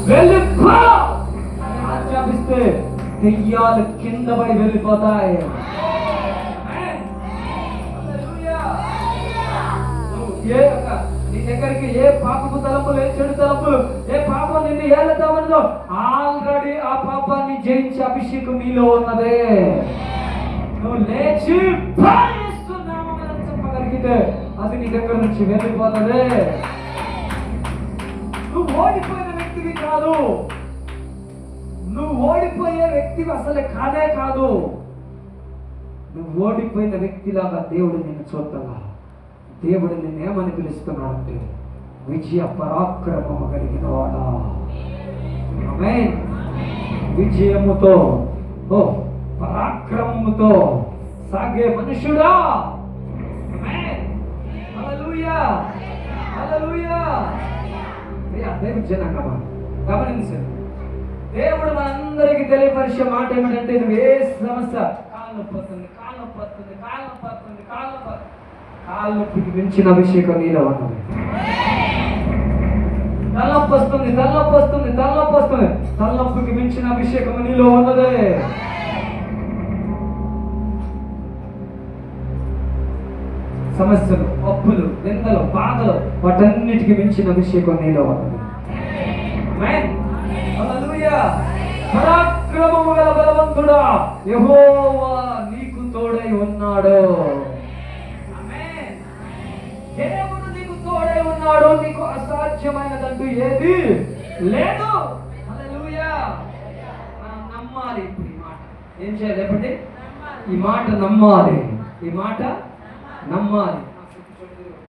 వెళ్ళిపో ఆజ్ఞాపిస్తే దెయ్యాలు కింద పడి వెళ్ళిపోతాయి. నీ దగ్గరికి ఏ పాపపు తలంపులు, ఏ చెడు తలంపులు, ఏ పాపం నిన్ను ఏళ్తామన్నదో ఆల్రెడీ ఆ పాపాన్ని జయించే అభిషేకం నీలో ఉన్నదే. నువ్వు లేచి చెప్పగలిగితే అది నీ దగ్గర నుంచి వెళ్ళిపోతుంది. నువ్వు ఓడిపోయిన వ్యక్తివి కాదు, నువ్వు ఓడిపోయే వ్యక్తివి అసలే కాదే కాదు. నువ్వు ఓడిపోయిన వ్యక్తిలాగా దేవుడు నిన్ను చూద్దాగా. దేవుడు నిన్నేమని పిలుస్తున్నాడంటే విజయ పరాక్రమము కలిగిన వాడా. ఆమేన్. విజయముతో పరాక్రమముతో సాగే మనుషుడా. ఆమేన్. హల్లెలూయా, హల్లెలూయా. దేవుడు జనాంగమా గమనించండి. దేవుడు మనందరికీ తెలియపరిచే మాట ఏమిటంటే నువ్వు ఏ సమస్య కాళ్ళొప్పికి మించిన అభిషేకం నీలో ఉన్నది. తలనొప్పికి మించిన అభిషేకం నీలో ఉన్నదే. సమస్యలు, అప్పులు, నిందలు, బాధలు, వాటన్నిటికి మించిన అభిషేకం నీలో ఉన్నది. హల్లెలూయా. పరాక్రమము గల బలవంతుడా యెహోవా నీకు తోడై ఉన్నాడు. దేవుడు నీకు తోడై ఉన్నాడు. నీకు అసాధ్యమైనదంటూ ఏది లేదు. హల్లెలూయా. మనం నమ్మాలి. ఇప్పుడు ఈ మాట ఏం చేయాలి చెప్పండి? ఈ మాట నమ్మాలి. ఈ మాట నమ్మాలి.